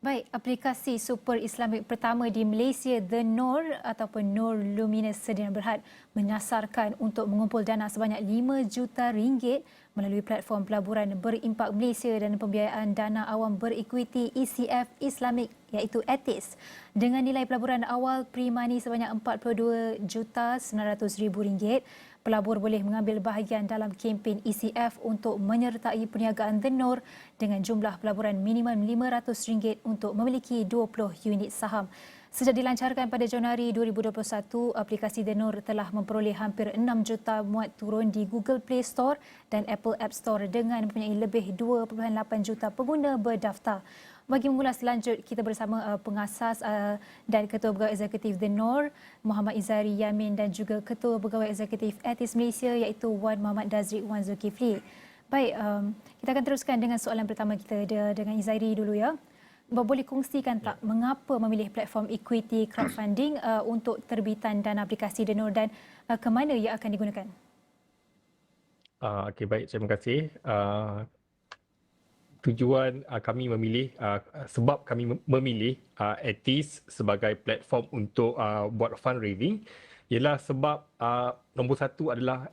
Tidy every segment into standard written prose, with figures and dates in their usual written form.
Baik, aplikasi super Islamik pertama di Malaysia, The Nur ataupun Nur Luminous Sedina Berhad menyasarkan untuk mengumpul dana sebanyak 5 juta ringgit melalui platform pelaburan berimpak Malaysia dan pembiayaan dana awam berikuiti ECF Islamik iaitu ETIS dengan nilai pelaburan awal pre-money sebanyak RM42,900,000. Pelabur boleh mengambil bahagian dalam kempen ECF untuk menyertai perniagaan The Nur dengan jumlah pelaburan minimum RM500 untuk memiliki 20 unit saham. Sejak dilancarkan pada Januari 2021, aplikasi The Nur telah memperoleh hampir 6 juta muat turun di Google Play Store dan Apple App Store dengan mempunyai lebih 2.8 juta pengguna berdaftar. Bagi mengulas lanjut, kita bersama pengasas dan Ketua Pegawai Eksekutif The Nur, Muhammad Izari Yamin, dan juga Ketua Pegawai Eksekutif ETIS Malaysia iaitu Wan Muhammad Dazri Wan Zulkifli. Baik, kita akan teruskan dengan soalan pertama kita dengan Izari dulu ya. Boleh kongsikan tak mengapa memilih platform equity crowdfunding untuk terbitan dana aplikasi The Nur dan ke mana ia akan digunakan? Okey, baik, terima kasih. Tujuan kami memilih sebab kami memilih ETIS sebagai platform untuk buat fundraising ialah sebab nombor satu adalah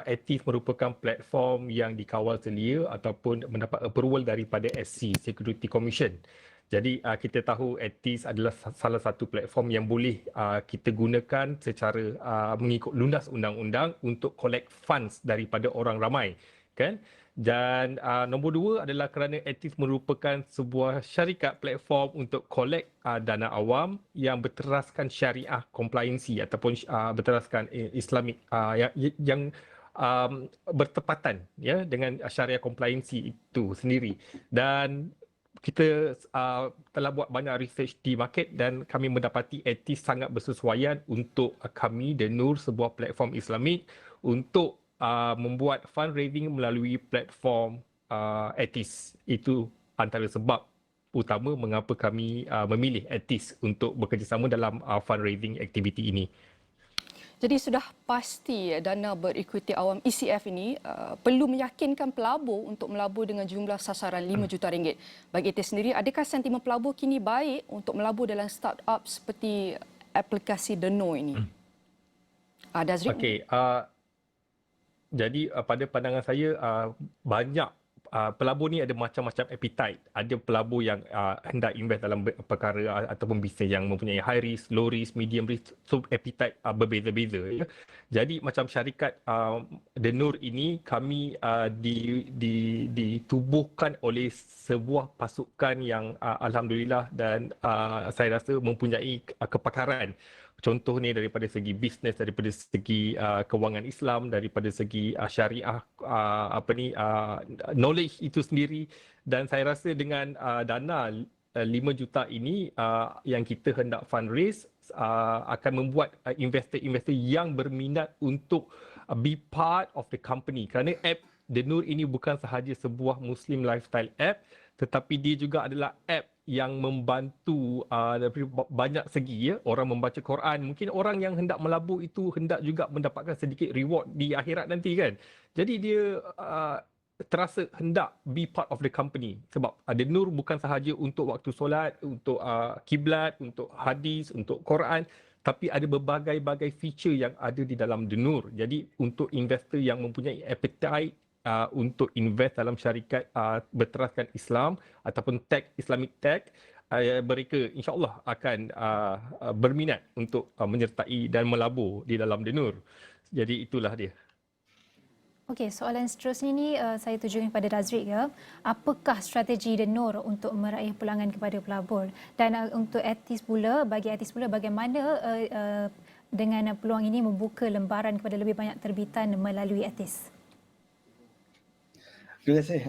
ETIS merupakan platform yang dikawal selia ataupun mendapat approval daripada SC, Security Commission. Jadi kita tahu ETIS adalah salah satu platform yang boleh kita gunakan secara mengikut lunas undang-undang untuk collect funds daripada orang ramai, kan? Dan nombor dua adalah kerana ETIS merupakan sebuah syarikat platform untuk collect dana awam yang berteraskan syariah compliancy ataupun berteraskan Islamic yang bertepatan ya dengan syariah compliancy itu sendiri. Dan kita telah buat banyak research di market dan kami mendapati ETIS sangat bersesuaian untuk kami The Nur, sebuah platform Islamik, untuk membuat fundraising melalui platform ETIS. Itu antara sebab utama mengapa kami memilih ETIS untuk bekerjasama dalam fundraising aktiviti ini. Jadi sudah pasti dana berikuti awam ECF ini perlu meyakinkan pelabur untuk melabur dengan jumlah sasaran 5 juta ringgit. Bagi ETIS sendiri, adakah sentimen pelabur kini baik untuk melabur dalam startup seperti aplikasi The Nur ini? Dazri? Okey, jadi pada pandangan saya banyak pelabur ni ada macam-macam appetite. Ada pelabur yang hendak invest dalam perkara ataupun bisnes yang mempunyai high risk, low risk, medium risk. So appetite berbeza-beza. Ya. Jadi macam syarikat The Nur ini kami ditubuhkan oleh sebuah pasukan yang alhamdulillah dan saya rasa mempunyai kepakaran. Contohnya daripada segi bisnes, daripada segi kewangan Islam, daripada segi syariah, knowledge itu sendiri. Dan saya rasa dengan dana 5 juta ini yang kita hendak fundraise akan membuat investor-investor yang berminat untuk be part of the company. Kerana app The Nur ini bukan sahaja sebuah Muslim lifestyle app, tetapi dia juga adalah app yang membantu dari banyak segi, ya. Orang membaca Quran, mungkin orang yang hendak melabur itu hendak juga mendapatkan sedikit reward di akhirat nanti, kan. Jadi dia terasa hendak be part of the company sebab The Nur bukan sahaja untuk waktu solat, untuk kiblat, untuk hadis, untuk Quran, tapi ada berbagai-bagai feature yang ada di dalam The Nur. Jadi untuk investor yang mempunyai appetite untuk invest dalam syarikat berteraskan Islam ataupun tech, Islamic tech, mereka insya-Allah akan berminat untuk menyertai dan melabur di dalam The Nur. Jadi itulah dia. Okey, soalan seterusnya ini saya tujukan kepada Dazri ya. Apakah strategi The Nur untuk meraih pulangan kepada pelabur? Dan untuk ETIS pula, bagi ETIS pula bagaimana dengan peluang ini membuka lembaran kepada lebih banyak terbitan melalui ETIS? Terima kasih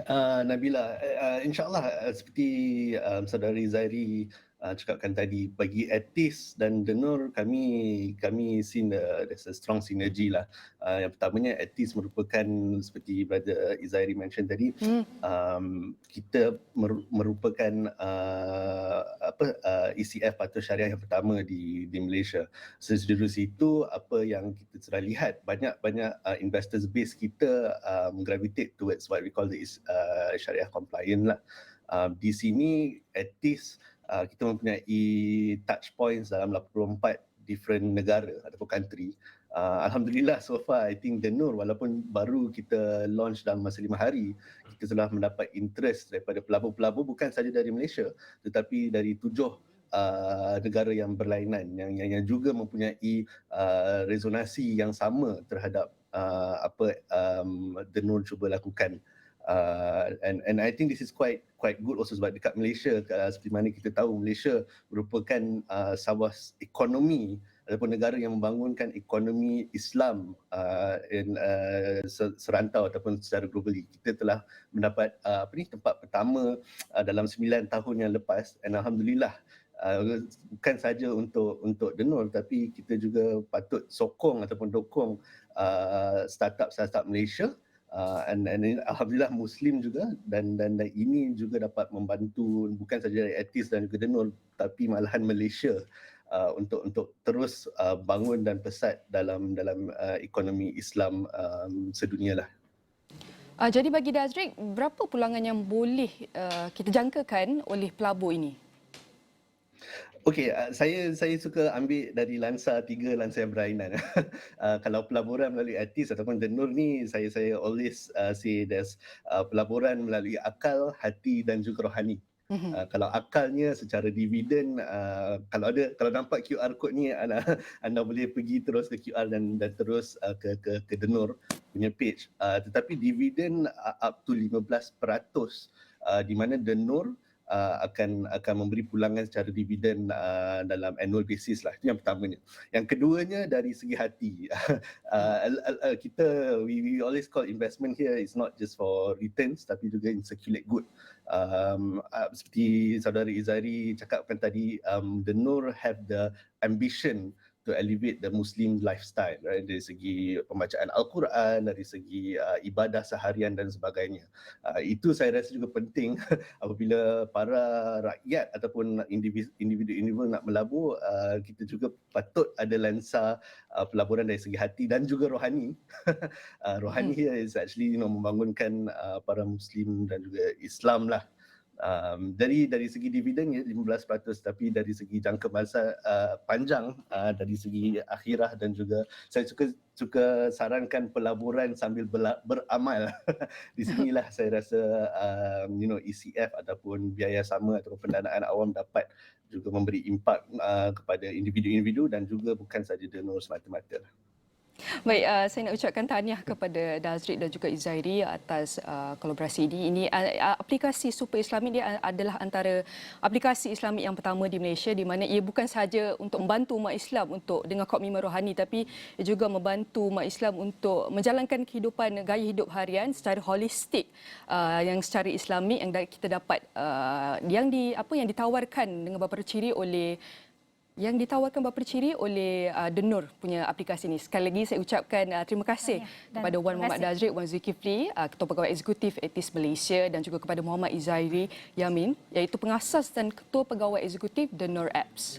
Nabila. InsyaAllah seperti saudari Zairi cakapkan tadi, bagi ETIS dan The Nur kami see there's a strong synergy lah. Yang pertamanya ETIS merupakan seperti Brother Izairi mention tadi, kita merupakan ECF atau syariah yang pertama di Malaysia. Sejurus situ apa yang kita sudah lihat, banyak investors base kita gravitate towards what we call the syariah compliant lah. Di sini ETIS kita mempunyai touch points dalam 84 different negara ataupun country. Alhamdulillah so far I think Denur walaupun baru kita launch dalam masa 5 hari, kita telah mendapat interest daripada pelabur-pelabur bukan saja dari Malaysia tetapi dari 7 negara yang berlainan yang juga mempunyai resonasi yang sama terhadap apa Denur cuba lakukan. And I think this is quite good also sebab dekat Malaysia seperti mana kita tahu Malaysia merupakan sebuah ekonomi ataupun negara yang membangunkan ekonomi Islam serantau ataupun secara globally. Kita telah mendapat tempat pertama dalam 9 tahun yang lepas, and alhamdulillah bukan saja untuk Denur tapi kita juga patut sokong ataupun dokong startup Malaysia. And alhamdulillah Muslim juga dan ini juga dapat membantu bukan saja dari Etis dan juga Denur tapi malahan Malaysia untuk terus bangun dan pesat dalam ekonomi Islam sedunia lah. Jadi bagi Dazrik, berapa pulangan yang boleh kita jangkakan oleh pelabur ini? Okey, saya suka ambil dari lansa 3 lansa yang berlainan. Kalau pelaburan melalui Etis ataupun Denur ni, saya always say there's pelaburan melalui akal, hati dan juga rohani. Kalau akalnya secara dividen, kalau nampak QR code ni anda boleh pergi terus ke QR dan terus ke Denur punya page. Tetapi dividen up to 15% di mana Denur akan memberi pulangan secara dividen dalam annual basis lah. Itu yang pertamanya. Yang keduanya dari segi hati. We always call investment here is not just for returns tapi juga in circulate good. Seperti saudara Izari cakapkan tadi, Denur have the ambition to elevate the Muslim lifestyle, right? Dari segi pembacaan Al-Quran, dari segi ibadah seharian dan sebagainya. Itu saya rasa juga penting apabila para rakyat ataupun individu nak melabur, kita juga patut ada lensa pelaburan dari segi hati dan juga rohani. Rohani here is actually membangunkan para Muslim dan juga Islam lah. Dari segi dividen ya 15% tapi dari segi jangka masa panjang, dari segi akhirah dan juga saya suka sarankan pelaburan sambil beramal. Di sinilah saya rasa ECF ataupun biaya sama ataupun pendanaan awam dapat juga memberi impak kepada individu-individu dan juga bukan saja Denur semata-mata. Baik, saya nak ucapkan tahniah kepada Dazrik dan juga Izairi atas kolaborasi ini. Ini aplikasi Super Islamik dia adalah antara aplikasi Islamik yang pertama di Malaysia di mana ia bukan sahaja untuk membantu umat Islam untuk dengan komitmen rohani tapi juga membantu umat Islam untuk menjalankan kehidupan gaya hidup harian secara holistik yang secara Islamik yang kita dapat yang ditawarkan dengan beberapa ciri oleh Denur punya aplikasi ini. Sekali lagi saya ucapkan terima kasih kepada Wan Muhammad Dazrik, Wan Zulkifli, Ketua Pegawai Eksekutif Etis Malaysia dan juga kepada Muhammad Izairi Yamin iaitu pengasas dan Ketua Pegawai Eksekutif Denur Apps.